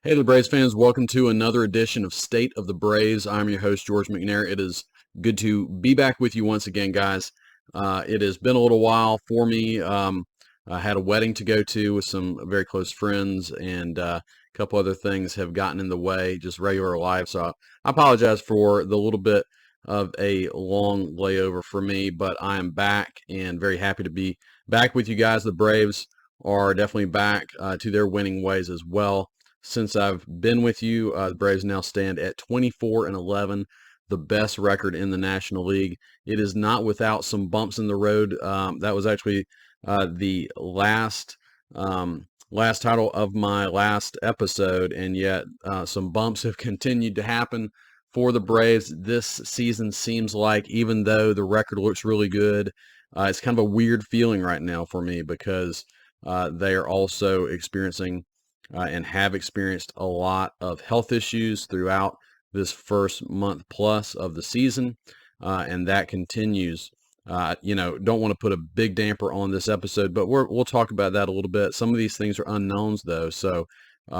Hey, the Braves fans, welcome to another edition of State of the Braves. I'm your host, George McNair. It is good to be back with you once again, guys. It has been a little while for me. I had a wedding to go to with some very close friends, and a couple other things have gotten in the way, just regular life. So I apologize for the little bit of a long layover for me, but I am back and very happy to be back with you guys. The Braves are definitely back to their winning ways as well. Since I've been with you, the Braves now stand at 24-11, the best record in the National League. It is not without some bumps in the road. That was actually the last title of my last episode, and yet some bumps have continued to happen for the Braves. This season seems like, even though the record looks really good, it's kind of a weird feeling right now for me because they are also experiencing and have experienced a lot of health issues throughout this first month plus of the season, and that continues. Don't want to put a big damper on this episode, but we'll talk about that a little bit. Some of these things are unknowns, though, so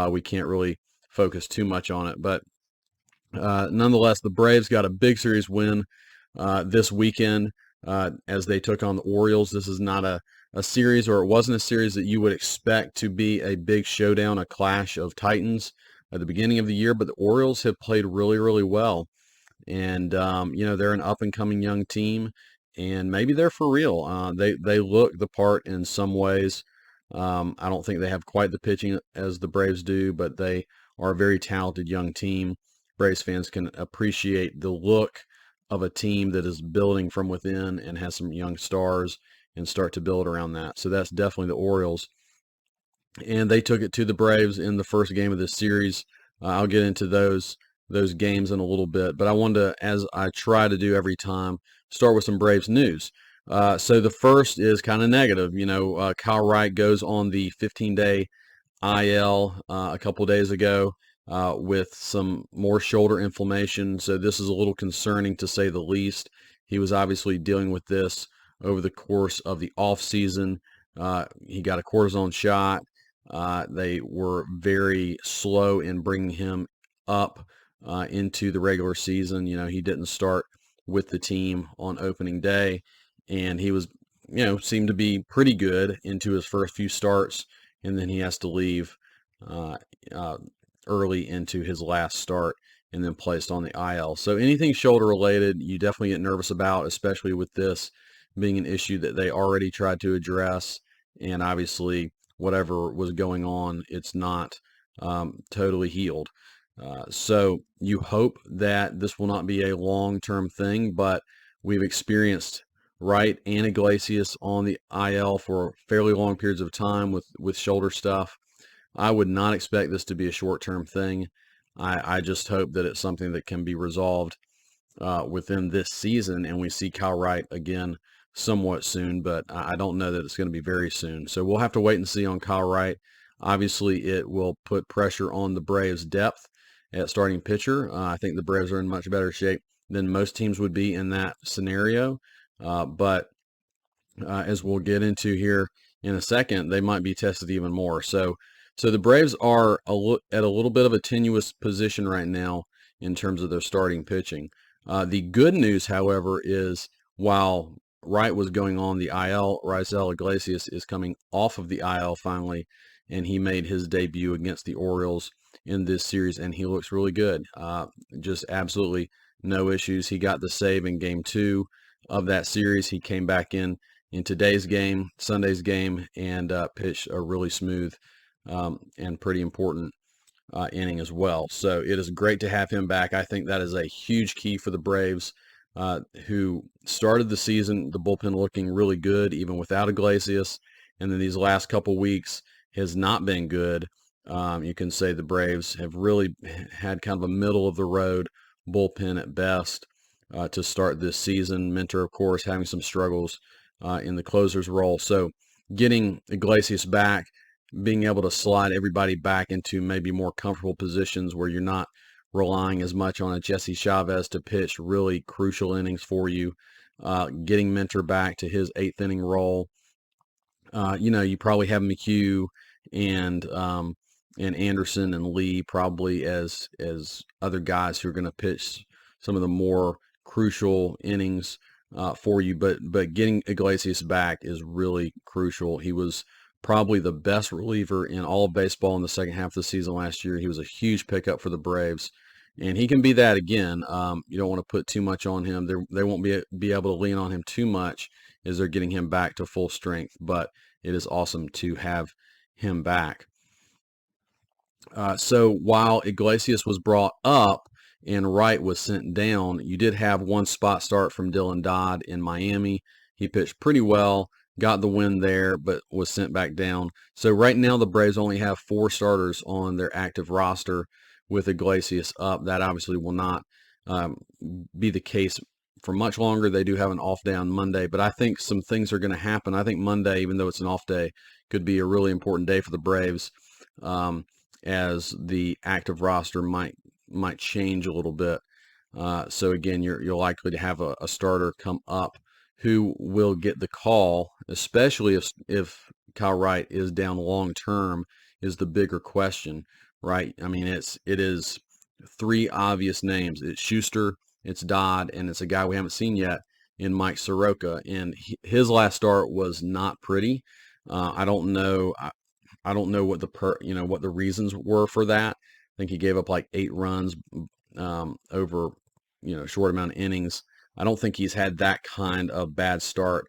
we can't really focus too much on it. But nonetheless, the Braves got a big series win this weekend as they took on the Orioles. This is not a series, or it wasn't a series that you would expect to be a big showdown, a clash of titans at the beginning of the year, but the Orioles have played really, really well. And, they're an up-and-coming young team, and maybe they're for real. They look the part in some ways. I don't think they have quite the pitching as the Braves do, but they are a very talented young team. Braves fans can appreciate the look of a team that is building from within and has some young stars and start to build around that. So that's definitely the Orioles. And they took it to the Braves in the first game of this series. I'll get into those games in a little bit, but I wanted to, as I try to do every time, start with some Braves news. So the first is kind of negative. Kyle Wright goes on the 15-day IL a couple days ago with some more shoulder inflammation. So this is a little concerning, to say the least. He was obviously dealing with this over the course of the off season. He got a cortisone shot. They were very slow in bringing him up into the regular season. He didn't start with the team on opening day, and he was, seemed to be pretty good into his first few starts, and then he has to leave early into his last start and then placed on the IL. So anything shoulder related, you definitely get nervous about, especially with this being an issue that they already tried to address. And obviously, whatever was going on, it's not totally healed. So you hope that this will not be a long-term thing, but we've experienced Wright and Iglesias on the IL for fairly long periods of time with shoulder stuff. I would not expect this to be a short-term thing. I just hope that it's something that can be resolved within this season, and we see Kyle Wright again somewhat soon, but I don't know that it's going to be very soon. So we'll have to wait and see on Kyle Wright. Obviously, it will put pressure on the Braves' depth at starting pitcher. I think the Braves are in much better shape than most teams would be in that scenario. But as we'll get into here in a second, they might be tested even more. So the Braves are at a little bit of a tenuous position right now in terms of their starting pitching. The good news, however, is while Wright was going on the IL, Raisel Iglesias is coming off of the IL finally, and he made his debut against the Orioles in this series, and he looks really good. Just absolutely no issues. He got the save in Game 2 of that series. He came back in today's game, Sunday's game, and pitched a really smooth and pretty important inning as well. So it is great to have him back. I think that is a huge key for the Braves, who started the season, the bullpen looking really good, even without Iglesias, and then these last couple weeks has not been good. You can say the Braves have really had kind of a middle-of-the-road bullpen at best to start this season. Minter, of course, having some struggles in the closer's role. So getting Iglesias back, being able to slide everybody back into maybe more comfortable positions where you're not relying as much on a Jesse Chavez to pitch really crucial innings for you, getting Minter back to his eighth inning role. You probably have McHugh and and Anderson and Lee probably as other guys who are going to pitch some of the more crucial innings for you. But getting Iglesias back is really crucial. He was probably the best reliever in all of baseball in the second half of the season last year. He was a huge pickup for the Braves, and he can be that again. You don't want to put too much on him. They won't be able to lean on him too much as they're getting him back to full strength. But it is awesome to have him back. So while Iglesias was brought up and Wright was sent down, you did have one spot start from Dylan Dodd in Miami. He pitched pretty well, got the win there, but was sent back down. So right now the Braves only have 4 starters on their active roster with Iglesias up. That obviously will not be the case for much longer. They do have an off day on Monday, but I think some things are going to happen. I think Monday, even though it's an off day, could be a really important day for the Braves. As the active roster might change a little bit. So again, you're likely to have a starter come up who will get the call, especially if Kyle Wright is down long term, is the bigger question, right? I mean, it is 3 obvious names. It's Schuster, it's Dodd, and it's a guy we haven't seen yet in Mike Soroka. And his last start was not pretty. I don't know. I don't know what what the reasons were for that. I think he gave up like 8 runs over a short amount of innings. I don't think he's had that kind of bad start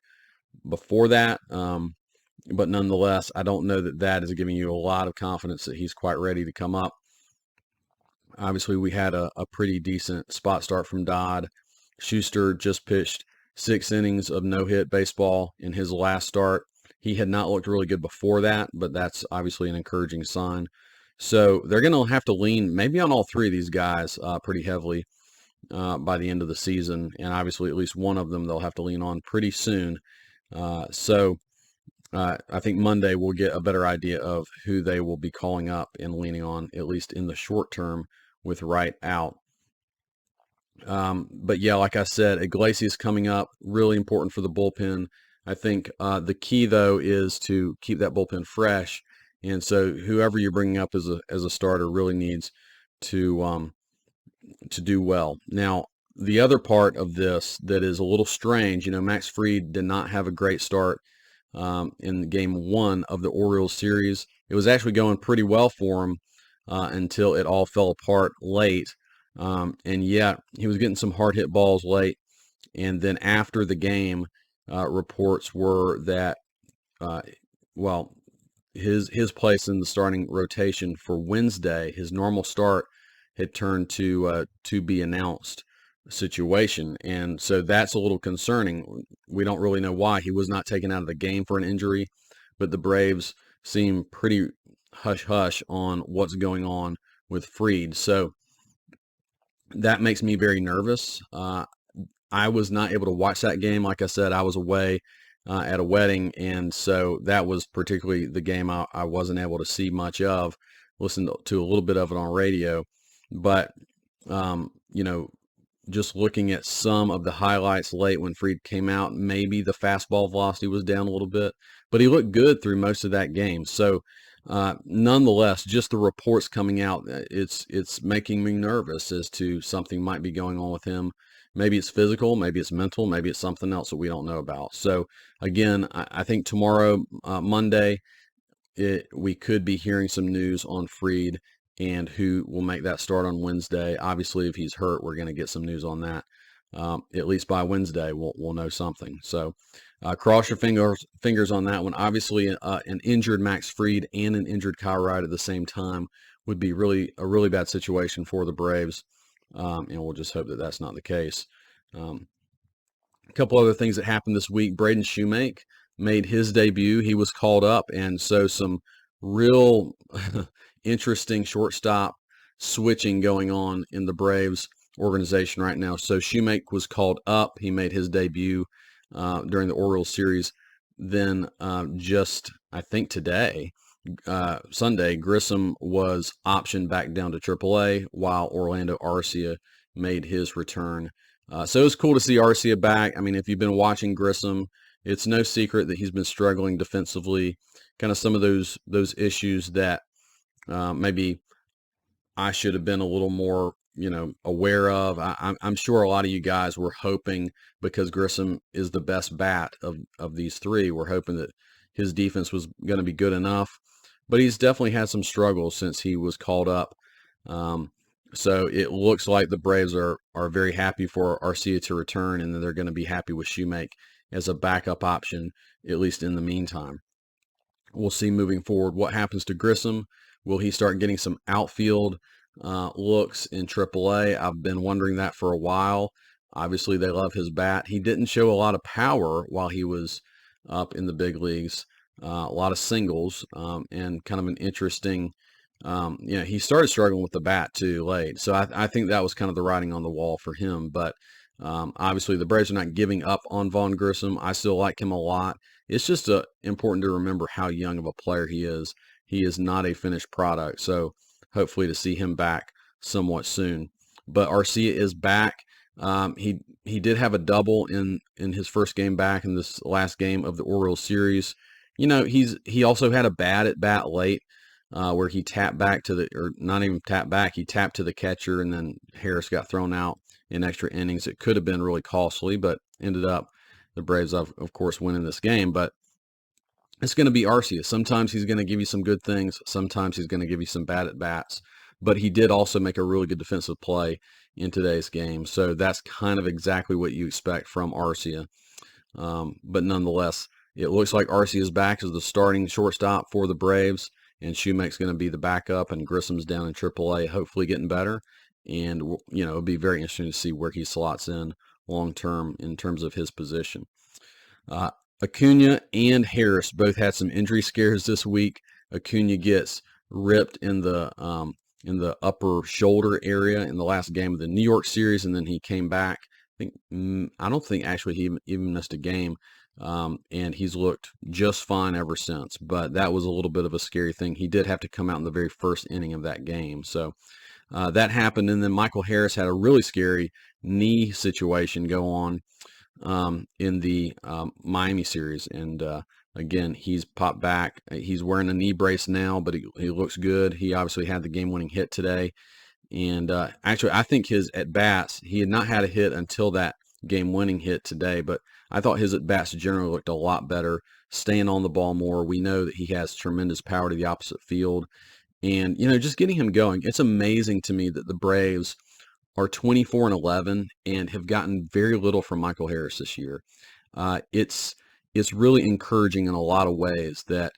before that. But nonetheless, I don't know that is giving you a lot of confidence that he's quite ready to come up. Obviously, we had a pretty decent spot start from Dodd. Schuster just pitched 6 innings of no-hit baseball in his last start. He had not looked really good before that, but that's obviously an encouraging sign. So they're going to have to lean maybe on all 3 of these guys pretty heavily by the end of the season. And obviously at least one of them they'll have to lean on pretty soon. So I think Monday we'll get a better idea of who they will be calling up and leaning on, at least in the short term with Wright out. But yeah, like I said, Iglesias coming up, really important for the bullpen. I think the key, though, is to keep that bullpen fresh. And so whoever you're bringing up as a starter really needs to do well. Now, the other part of this that is a little strange, Max Fried did not have a great start in game 1 of the Orioles series. It was actually going pretty well for him until it all fell apart late. And yet he was getting some hard hit balls late. And then after the game, reports were that, his place in the starting rotation for Wednesday, his normal start, had turned to be announced situation. And so that's a little concerning. We don't really know why. He was not taken out of the game for an injury, but the Braves seem pretty hush-hush on what's going on with Fried. So that makes me very nervous. I was not able to watch that game. Like I said, I was away at a wedding, and so that was particularly the game I wasn't able to see much of. Listened to a little bit of it on radio, but just looking at some of the highlights late when Fried came out, maybe the fastball velocity was down a little bit, but he looked good through most of that game. So nonetheless, just the reports coming out, it's making me nervous as to something might be going on with him. Maybe it's physical, maybe it's mental, maybe it's something else that we don't know about. So again, I think tomorrow, Monday, we could be hearing some news on Fried and who will make that start on Wednesday. Obviously, if he's hurt, we're going to get some news on that. At least by Wednesday, we'll know something. So cross your fingers on that one. Obviously, an injured Max Fried and an injured Kyle Wright at the same time would be a really bad situation for the Braves. And we'll just hope that that's not the case. A couple other things that happened this week. Braden Shoemake made his debut. He was called up, and so some real interesting shortstop switching going on in the Braves organization right now. So Shoemake was called up. He made his debut during the Orioles series. Then just, I think today, Sunday, Grissom was optioned back down to AAA while Orlando Arcia made his return. So it was cool to see Arcia back. I mean, if you've been watching Grissom, it's no secret that he's been struggling defensively. Kind of some of those issues that maybe I should have been a little more, aware of. I'm sure a lot of you guys were hoping, because Grissom is the best bat of these three, we're hoping that his defense was going to be good enough. But he's definitely had some struggles since he was called up. Um, so it looks like the Braves are very happy for Arcia to return, and then they're going to be happy with Shoemake as a backup option, at least in the meantime. We'll see moving forward what happens to Grissom. Will he start getting some outfield looks in AAA? I've been wondering that for a while. Obviously, they love his bat. He didn't show a lot of power while he was up in the big leagues. A lot of singles and kind of an interesting. He started struggling with the bat too late. So I think that was kind of the writing on the wall for him. But obviously, the Braves are not giving up on Vaughn Grissom. I still like him a lot. It's just important to remember how young of a player he is. He is not a finished product. So hopefully to see him back somewhat soon. But Arcia is back. He did have a double in his first game back in this last game of the Orioles series. He also had a bad at bat late where he tapped back or not even tapped back, he tapped to the catcher, and then Harris got thrown out in extra innings. It could have been really costly, but ended up the Braves, of course, winning this game. But it's going to be Arcia. Sometimes he's going to give you some good things. Sometimes he's going to give you some bad at bats. But he did also make a really good defensive play in today's game. So that's kind of exactly what you expect from Arcia. But nonetheless, it looks like Arcia is back as the starting shortstop for the Braves, and Shoemake's going to be the backup, and Grissom's down in AAA, hopefully getting better. And, it'll be very interesting to see where he slots in long term in terms of his position. Acuna and Harris both had some injury scares this week. Acuna gets ripped in the upper shoulder area in the last game of the New York series, and then he came back. I don't think actually he even missed a game, and he's looked just fine ever since. But that was a little bit of a scary thing. He did have to come out in the very first inning of that game, so that happened. And then Michael Harris had a really scary knee situation go on in the Miami series, and again, he's popped back. He's wearing a knee brace now, but he looks good. He obviously had the game-winning hit today, and actually, I think his at-bats, he had not had a hit until that game-winning hit today, but I thought his at-bats generally looked a lot better, staying on the ball more. We know that he has tremendous power to the opposite field, and just getting him going. It's amazing to me that the Braves are 24-11 and have gotten very little from Michael Harris this year. It's really encouraging in a lot of ways that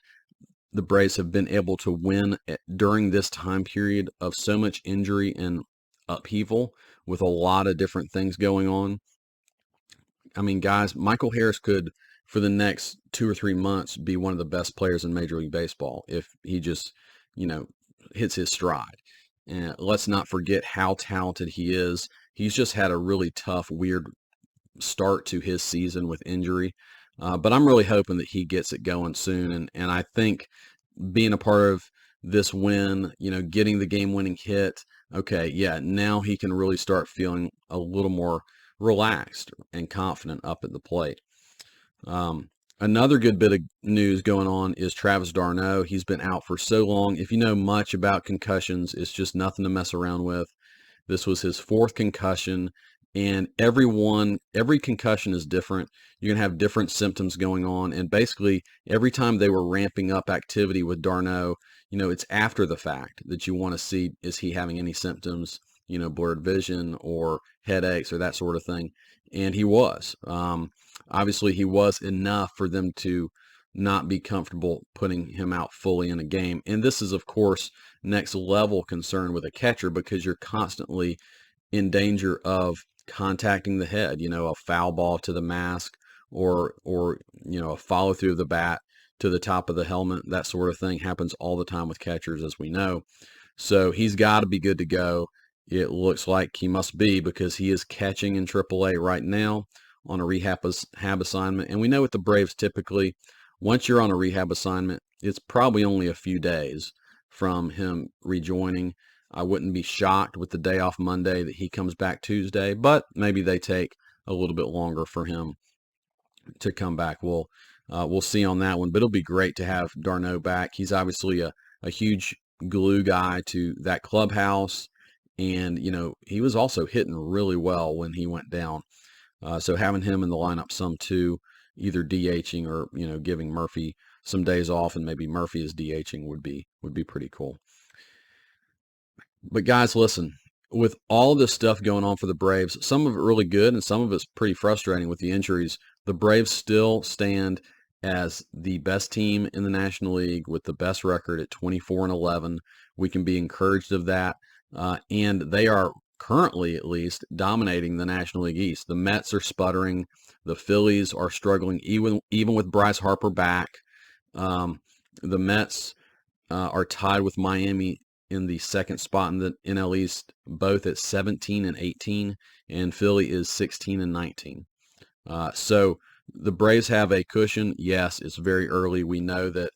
the Braves have been able to win during this time period of so much injury and upheaval with a lot of different things going on. I mean, guys, Michael Harris could, for the next 2 or 3 months, be one of the best players in Major League Baseball if he just, hits his stride. And let's not forget how talented he is. He's just had a really tough, weird start to his season with injury. But I'm really hoping that he gets it going soon. And I think being a part of this win, getting the game-winning hit, okay, yeah, now he can really start feeling a little more relaxed and confident up at the plate. Another good bit of news going on is Travis d'Arnaud. He's been out for so long. If you know much about concussions, it's just nothing to mess around with. This was his 4th concussion, and every concussion is different. You're going to have different symptoms going on, and basically every time they were ramping up activity with d'Arnaud, it's after the fact that you want to see, is he having any symptoms, blurred vision or headaches or that sort of thing. And he was. Obviously, he was enough for them to not be comfortable putting him out fully in a game. And this is, of course, next level concern with a catcher, because you're constantly in danger of contacting the head, a foul ball to the mask or a follow through of the bat to the top of the helmet. That sort of thing happens all the time with catchers, as we know. So he's got to be good to go. It looks like he must be, because he is catching in AAA right now on a rehab assignment. And we know with the Braves, typically, once you're on a rehab assignment, it's probably only a few days from him rejoining. I wouldn't be shocked with the day off Monday that he comes back Tuesday, but maybe they take a little bit longer for him to come back. We'll see on that one, but it'll be great to have d'Arnaud back. He's obviously a huge glue guy to that clubhouse. And, he was also hitting really well when he went down. So having him in the lineup some too, either DHing or, giving Murphy some days off, and maybe Murphy is DHing would be pretty cool. But guys, listen, with all this stuff going on for the Braves, some of it really good and some of it's pretty frustrating with the injuries. The Braves still stand as the best team in the National League with the best record at 24-11. We can be encouraged of that. And they are currently, at least, dominating the National League East. The Mets are sputtering. The Phillies are struggling, even with Bryce Harper back. The Mets are tied with Miami in the second spot in the NL East, both at 17-18, and Philly is 16-19. So the Braves have a cushion. Yes, it's very early. We know that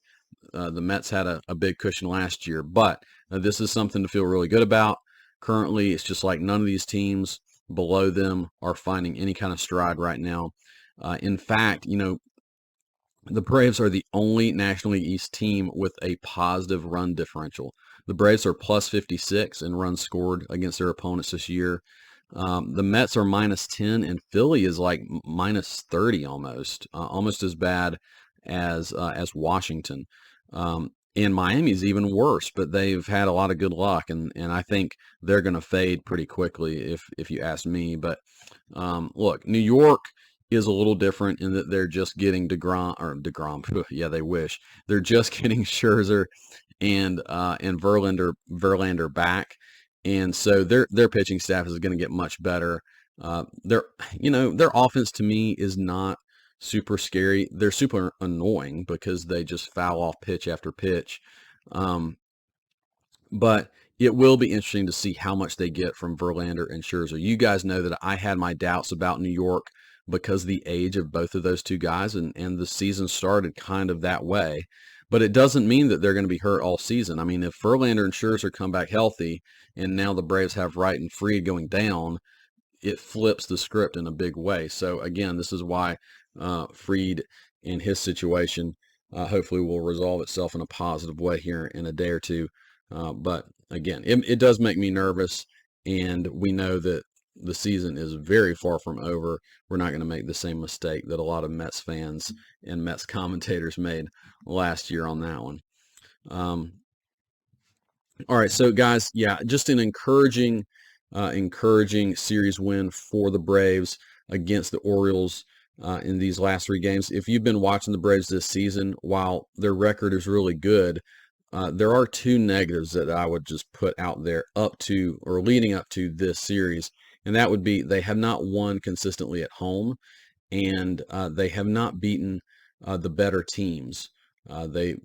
the Mets had a big cushion last year, but this is something to feel really good about. Currently, it's just like none of these teams below them are finding any kind of stride right now. In fact, the Braves are the only National League East team with a positive run differential. The Braves are plus 56 in runs scored against their opponents this year. The Mets are minus 10, and Philly is like minus 30 almost as bad as Washington. And Miami's even worse, but they've had a lot of good luck, and I think they're going to fade pretty quickly if you ask me. But look, New York is a little different in that they're just getting DeGrom. Yeah, they wish. They're just getting Scherzer and Verlander back, and so their pitching staff is going to get much better. Their offense to me is not super scary. They're super annoying because they just foul off pitch after pitch. But it will be interesting to see how much they get from Verlander and Scherzer. You guys know that I had my doubts about New York because of the age of both of those two guys, and the season started kind of that way. But it doesn't mean that they're going to be hurt all season. I mean, if Verlander and Scherzer come back healthy, and now the Braves have Wright and Fried going down, it flips the script in a big way. So again, this is why Fried and his situation hopefully will resolve itself in a positive way here in a day or two. But again, it does make me nervous, and we know that the season is very far from over. We're not going to make the same mistake that a lot of Mets fans and Mets commentators made last year on that one. All right, so guys, yeah, just an encouraging series win for the Braves against the Orioles in these last three games. If you've been watching the Braves this season, while their record is really good, there are two negatives that I would just put out there up to or leading up to this series, and that would be they have not won consistently at home, and they have not beaten the better teams. They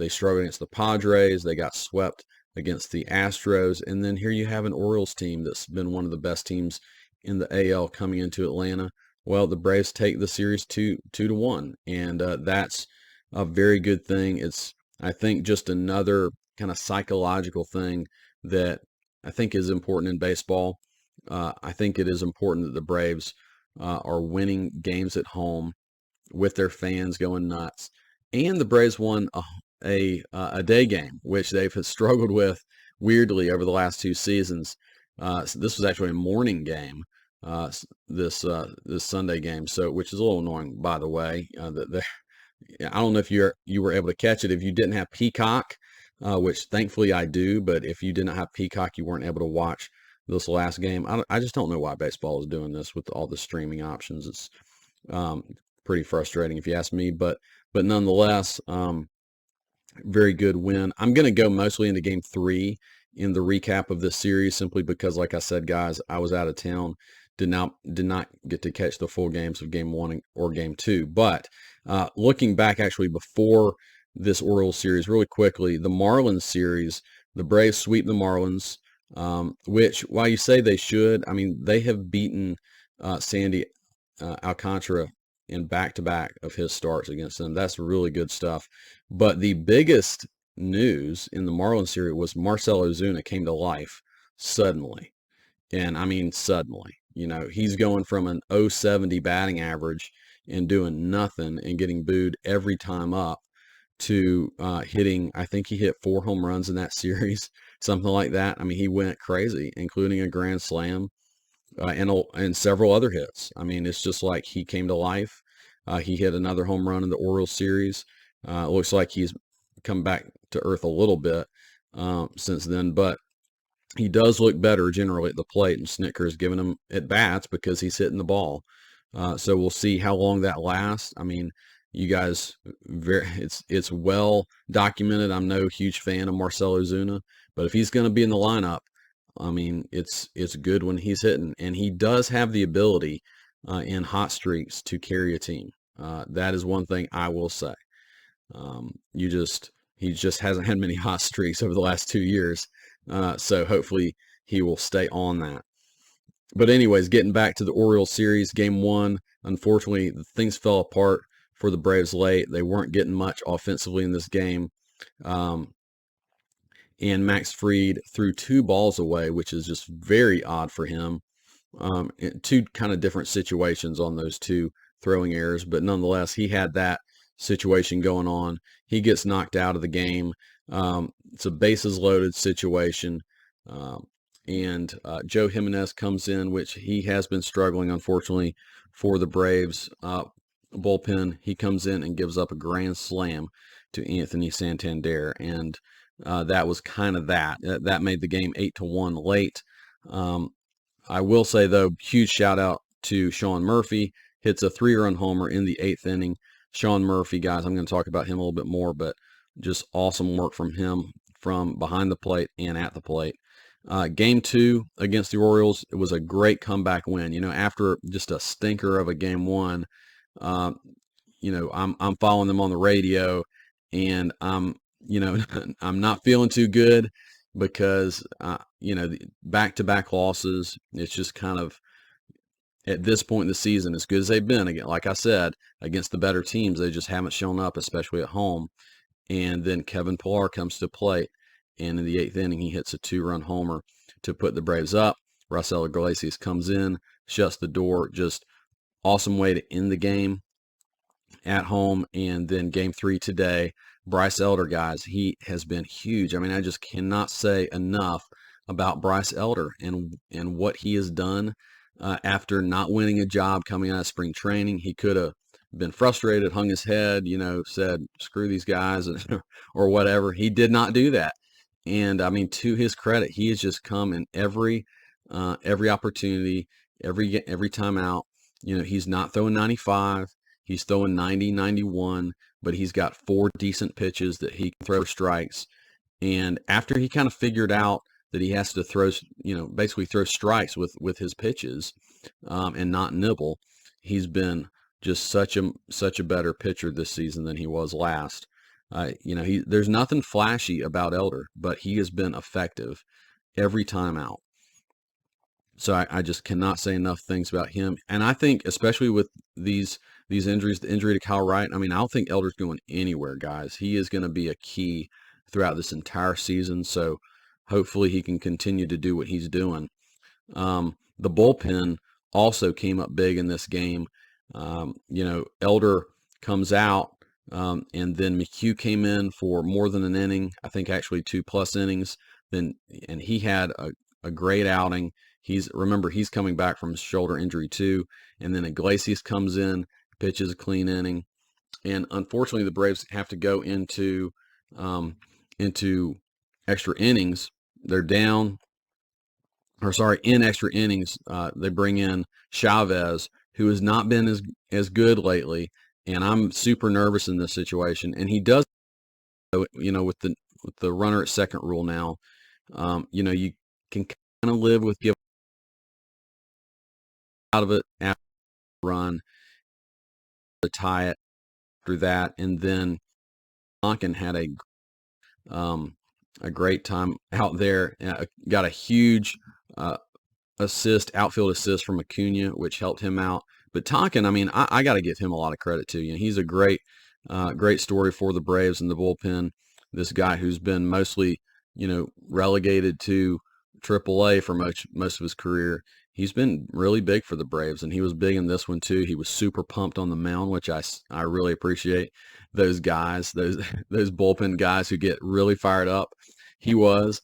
struggled against the Padres. They got swept against the Astros, and then here you have an Orioles team that's been one of the best teams in the AL coming into Atlanta. Well, the Braves take the series 2-1, and that's a very good thing. It's, I think, just another kind of psychological thing that I think is important in baseball. I think it is important that the Braves are winning games at home with their fans going nuts. And the Braves won a day game, which they've struggled with weirdly over the last two seasons. So this was actually a morning game, this Sunday game, so which is a little annoying, by the way. I don't know if you were able to catch it. If you didn't have Peacock, which thankfully I do, but if you did not have Peacock, you weren't able to watch this last game. I just don't know why baseball is doing this with all the streaming options. It's pretty frustrating if you ask me, but nonetheless, very good win. I'm going to go mostly into game 3 in the recap of this series, simply because, like I said, guys, I was out of town, did not get to catch the full games of game 1 or game 2. But looking back, actually, before this Orioles series, really quickly, the Marlins series, the Braves sweep the Marlins, which, while you say they should, I mean, they have beaten Sandy Alcantara in back-to-back of his starts against them. That's really good stuff. But the biggest news in the Marlins series was Marcell Ozuna came to life suddenly. And I mean suddenly. He's going from an .070 batting average and doing nothing and getting booed every time up to hitting. I think he hit 4 home runs in that series, something like that. I mean, he went crazy, including a grand slam and several other hits. I mean, it's just like he came to life. He hit another home run in the Orioles series. It looks like he's come back to earth a little bit since then, but he does look better generally at the plate, and Snitker's giving him at bats because he's hitting the ball. So we'll see how long that lasts. I mean, you guys, it's well documented. I'm no huge fan of Marcell Ozuna, but if he's going to be in the lineup, I mean, it's good when he's hitting, and he does have the ability in hot streaks to carry a team. That is one thing I will say. He just hasn't had many hot streaks over the last 2 years. So hopefully he will stay on that. But anyways, getting back to the Orioles series, game 1, unfortunately, things fell apart for the Braves late. They weren't getting much offensively in this game. And Max Fried threw 2 balls away, which is just very odd for him. 2 kind of different situations on those 2 throwing errors, but nonetheless, he had that situation going on. He gets knocked out of the game. It's a bases loaded situation. And Joe Jimenez comes in, which he has been struggling, unfortunately, for the Braves bullpen. He comes in and gives up a grand slam to Anthony Santander, and that was kind of that. That made the game 8-1 late. I will say, though, huge shout out to Sean Murphy. Hits a 3-run homer in the 8th inning. Sean Murphy, guys, I'm going to talk about him a little bit more, but just awesome work from him from behind the plate and at the plate. Game 2 against the Orioles, it was a great comeback win. You know, after just a stinker of a game 1, you know, I'm following them on the radio, and you know, I'm not feeling too good because you know, the back-to-back losses. It's just kind of, at this point in the season, as good as they've been, again, like I said, against the better teams, they just haven't shown up, especially at home. And then Kevin Pillar comes to plate, and in the 8th inning, he hits a 2-run homer to put the Braves up. Raisel Iglesias comes in, shuts the door. Just awesome way to end the game at home. And then game 3 today, Bryce Elder, guys, he has been huge. I mean, I just cannot say enough about Bryce Elder and what he has done after not winning a job coming out of spring training. He could have been frustrated, hung his head, you know, said, screw these guys or whatever. He did not do that. And I mean, to his credit, he has just come in every opportunity, every time out. You know, he's not throwing 95. He's throwing 90, 91, but he's got 4 decent pitches that he can throw strikes. And after he kind of figured out that he has to throw, you know, basically throw strikes with his pitches and not nibble, he's been just such a better pitcher this season than he was last. You know, there's nothing flashy about Elder, but he has been effective every time out. So I just cannot say enough things about him. And I think, especially with these injuries, the injury to Kyle Wright, I mean, I don't think Elder's going anywhere, guys. He is going to be a key throughout this entire season. So hopefully he can continue to do what he's doing. The bullpen also came up big in this game. You know, Elder comes out, and then McHugh came in for more than an inning. I think actually 2+ innings. And he had a great outing. Remember, he's coming back from his shoulder injury too. And then Iglesias comes in, pitches a clean inning. And unfortunately, the Braves have to go into extra innings. They're down, in extra innings. They bring in Chavez, who has not been as good lately. And I'm super nervous in this situation. And he does, you know, with the runner at second rule now, you know, you can kind of live with giving out of it after the run to tie it after that. And then Tonkin had a great time out there. Got a huge outfield assist from Acuna, which helped him out. But Tonkin, I mean, I got to give him a lot of credit too. You know, he's a great story for the Braves and the bullpen. This guy who's been mostly, you know, relegated to AAA for most of his career. he's been really big for the Braves, and he was big in this one too. He was super pumped on the mound, which I really appreciate. Those guys, those those bullpen guys who get really fired up. He was,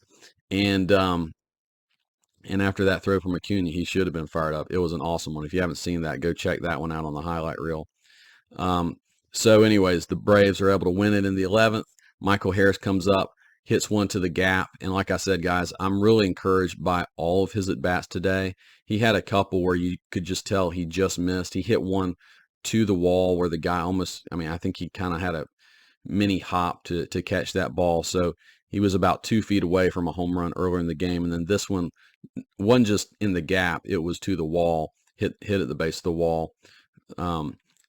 and after that throw from Acuna, he should have been fired up. It was an awesome one. If you haven't seen that, go check that one out on the highlight reel. Um, so anyways, the Braves are able to win it in the 11th. Michael Harris comes up, hits one to the gap. And like I said, guys, I'm really encouraged by all of his at-bats today. He had a couple where you could just tell he just missed. He hit one to the wall where the guy almost, I mean, I think he kind of had a mini hop to catch that ball. So he was about 2 feet away from a home run earlier in the game. And then this one wasn't just in the gap, it was to the wall, hit at the base of the wall.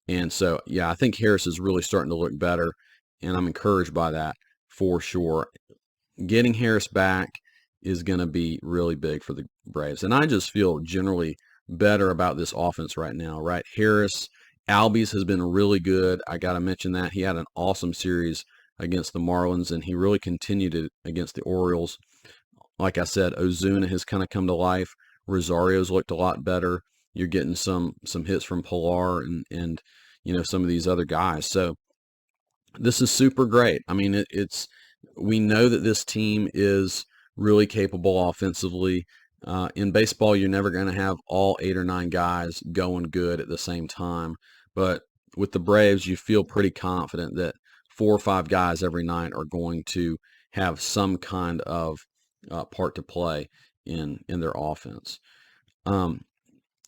And so, yeah, I think Harris is really starting to look better, and I'm encouraged by that for sure. Getting Harris back is going to be really big for the Braves. And I just feel generally better about this offense right now, right? Harris, Albies has been really good. I got to mention that. He had an awesome series against the Marlins, and he really continued it against the Orioles. Like I said, Ozuna has kind of come to life. Rosario's looked a lot better. You're getting some hits from Pilar and some of these other guys. So this is super great. I mean, we know that this team is really capable offensively. In baseball, you're never going to have all 8 or 9 guys going good at the same time. But with the Braves, you feel pretty confident that 4 or 5 guys every night are going to have some kind of part to play in their offense.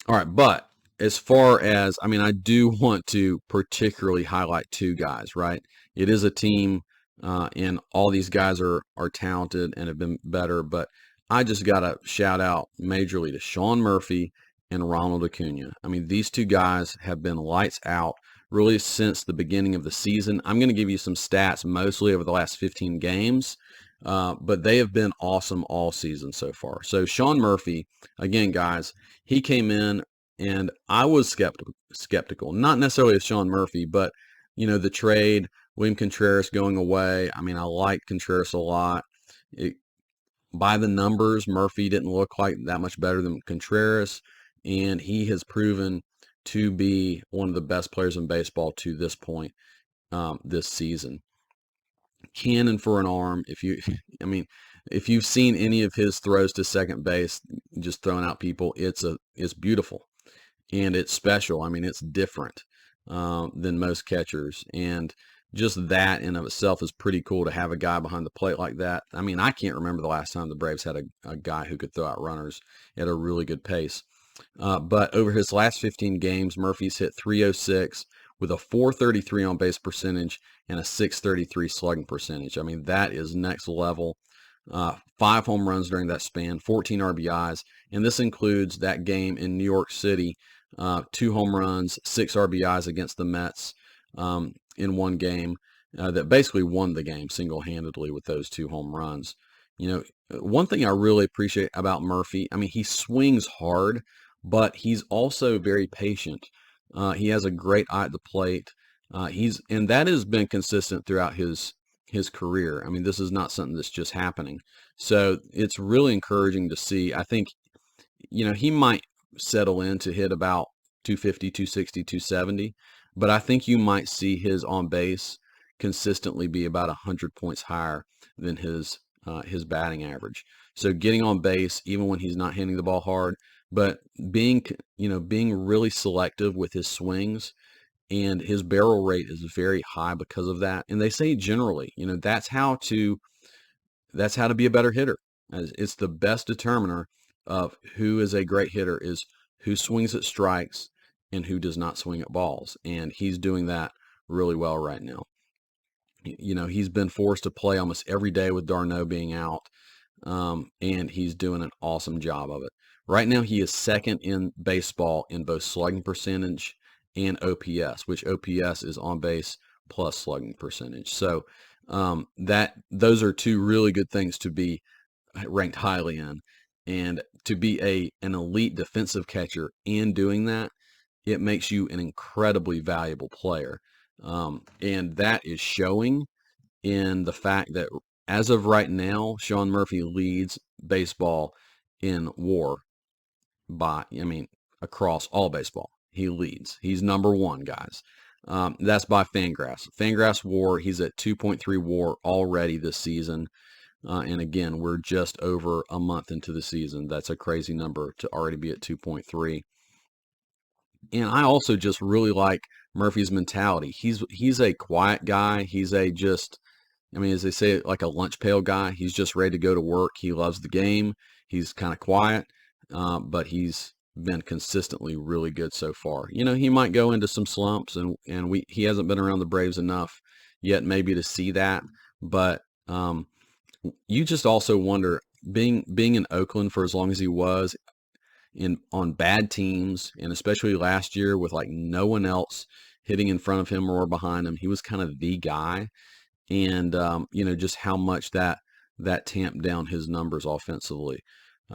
All right, but as far as, I mean, I do want to particularly highlight 2 guys, right? It is a team, and all these guys are talented and have been better, but I just got to shout out majorly to Sean Murphy and Ronald Acuna. I mean, these 2 guys have been lights out really since the beginning of the season. I'm going to give you some stats mostly over the last 15 games, but they have been awesome all season so far. So Sean Murphy, again, guys, he came in and I was skeptical, not necessarily of Sean Murphy, but the trade, William Contreras going away. I mean, I like Contreras a lot. By the numbers, Murphy didn't look like that much better than Contreras, and he has proven to be one of the best players in baseball to this point this season. Cannon for an arm. If you've seen any of his throws to second base, just throwing out people, it's beautiful and it's special. I mean, it's different than most catchers, and just that in of itself is pretty cool to have a guy behind the plate like that. I mean, I can't remember the last time the Braves had a guy who could throw out runners at a really good pace. But over his last 15 games, Murphy's hit 306 with a 433 on base percentage and a 633 slugging percentage. I mean, that is next level. 5 home runs during that span, 14 RBIs, and this includes that game in New York City, 2 home runs, 6 RBIs against the Mets in one game that basically won the game single-handedly with those 2 home runs. One thing I really appreciate about Murphy, I mean, he swings hard, but he's also very patient. He has a great eye at the plate. And that has been consistent throughout his career. I mean, this is not something that's just happening. So it's really encouraging to see. I think, he might settle in to hit about 250, 260, 270, but I think you might see his on base consistently be about 100 points higher than his batting average. So getting on base, even when he's not hitting the ball hard, but being really selective with his swings, and his barrel rate is very high because of that. And they say generally, that's how to be a better hitter. It's the best determiner of who is a great hitter is who swings at strikes and who does not swing at balls. And he's doing that really well right now. He's been forced to play almost every day with d'Arnaud being out, and he's doing an awesome job of it. Right now, he is second in baseball in both slugging percentage and OPS, which OPS is on base plus slugging percentage. So those are 2 really good things to be ranked highly in, and to be an elite defensive catcher and doing that, it makes you an incredibly valuable player. And that is showing in the fact that as of right now, Sean Murphy leads baseball in WAR. across all baseball. He leads. He's number one, guys. That's by Fangraphs. Fangraphs WAR, he's at 2.3 WAR already this season. And again, we're just over a month into the season. That's a crazy number to already be at 2.3. And I also just really like Murphy's mentality. He's a quiet guy. He's as they say, like a lunch pail guy. He's just ready to go to work. He loves the game. He's kind of quiet, but he's been consistently really good so far. He might go into some slumps, and he hasn't been around the Braves enough yet maybe to see that. But you just also wonder, being in Oakland for as long as he was, on bad teams, and especially last year with like no one else hitting in front of him or behind him, he was kind of the guy. And just how much that tamped down his numbers offensively.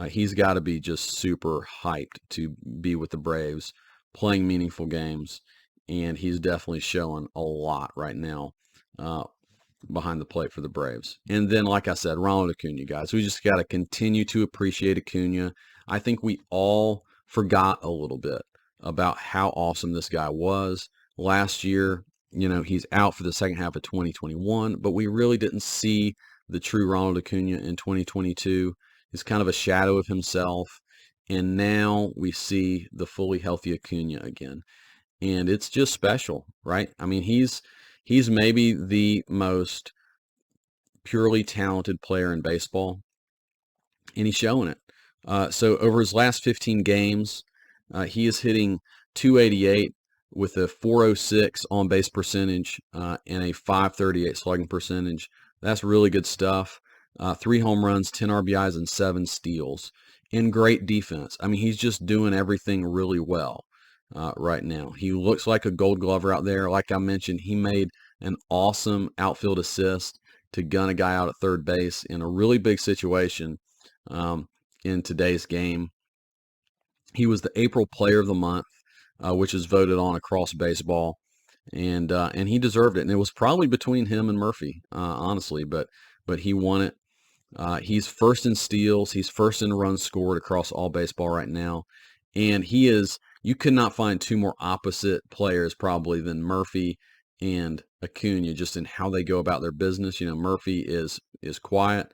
He's got to be just super hyped to be with the Braves, playing meaningful games, and he's definitely showing a lot right now behind the plate for the Braves. And then, like I said, Ronald Acuna, guys, we just got to continue to appreciate Acuna. I think we all forgot a little bit about how awesome this guy was last year. He's out for the second half of 2021, but we really didn't see the true Ronald Acuna in 2022. He's kind of a shadow of himself, and now we see the fully healthy Acuna again, and it's just special, right? He's maybe the most purely talented player in baseball, and he's showing it. So over his last 15 games, he is hitting 288 with a 406 on-base percentage and a 538 slugging percentage. That's really good stuff. 3 home runs, 10 RBIs, and 7 steals. And great defense. He's just doing everything really well right now. He looks like a gold glover out there. Like I mentioned, he made an awesome outfield assist to gun a guy out at third base in a really big situation in today's game. He was the April Player of the Month, which is voted on across baseball, and he deserved it. And it was probably between him and Murphy, honestly, but he won it. He's first in steals. He's first in runs scored across all baseball right now, and you could not find two more opposite players probably than Murphy and Acuna, just in how they go about their business. Murphy is quiet.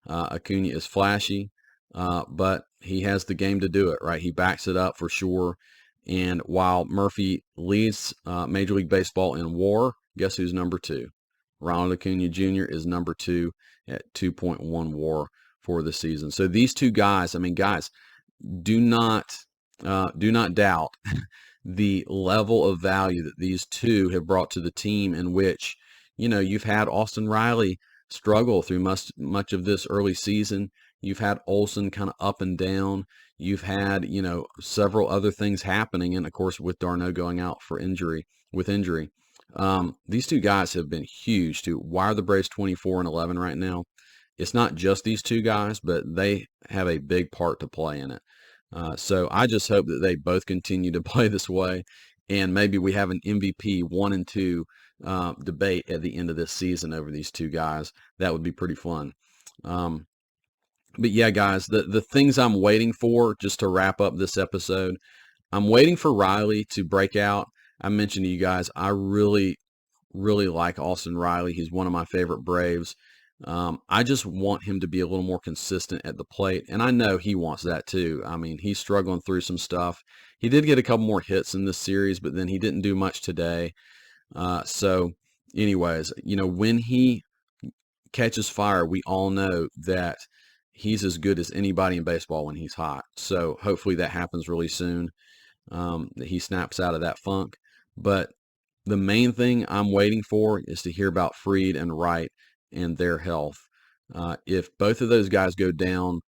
Acuna is flashy, but he has the game to do it, right? He backs it up for sure. And while Murphy leads Major League Baseball in WAR, guess who's number 2? Ronald Acuna Jr. is number 2 at 2.1 WAR for the season. So these two guys, guys, do not doubt the level of value that these two have brought to the team, in which, you've had Austin Riley struggle through much of this early season. You've had Olsen kind of up and down. You've had, several other things happening. And of course, with d'Arnaud going out with injury, these two guys have been huge too. Why are the Braves 24-11 right now? It's not just these two guys, but they have a big part to play in it. So I just hope that they both continue to play this way, and maybe we have an MVP 1 and 2 debate at the end of this season over these two guys. That would be pretty fun. But yeah, guys, the things I'm waiting for, just to wrap up this episode, I'm waiting for Riley to break out. I mentioned to you guys, I really, really like Austin Riley. He's one of my favorite Braves. I just want him to be a little more consistent at the plate, and I know he wants that too. He's struggling through some stuff. He did get a couple more hits in this series, but then he didn't do much today. So anyways, when he catches fire, we all know that he's as good as anybody in baseball when he's hot. So hopefully that happens really soon, that he snaps out of that funk. But the main thing I'm waiting for is to hear about Fried and Wright and their health. If both of those guys go down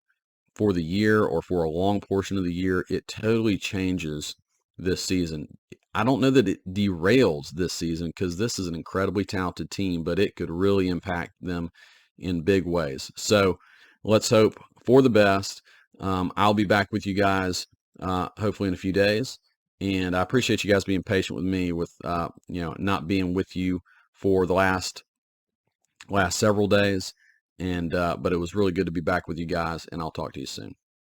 for the year or for a long portion of the year, it totally changes this season. I don't know that it derails this season, because this is an incredibly talented team, but it could really impact them in big ways. So let's hope for the best. I'll be back with you guys hopefully in a few days. And I appreciate you guys being patient with me with, not being with you for the last several days. And but it was really good to be back with you guys, and I'll talk to you soon.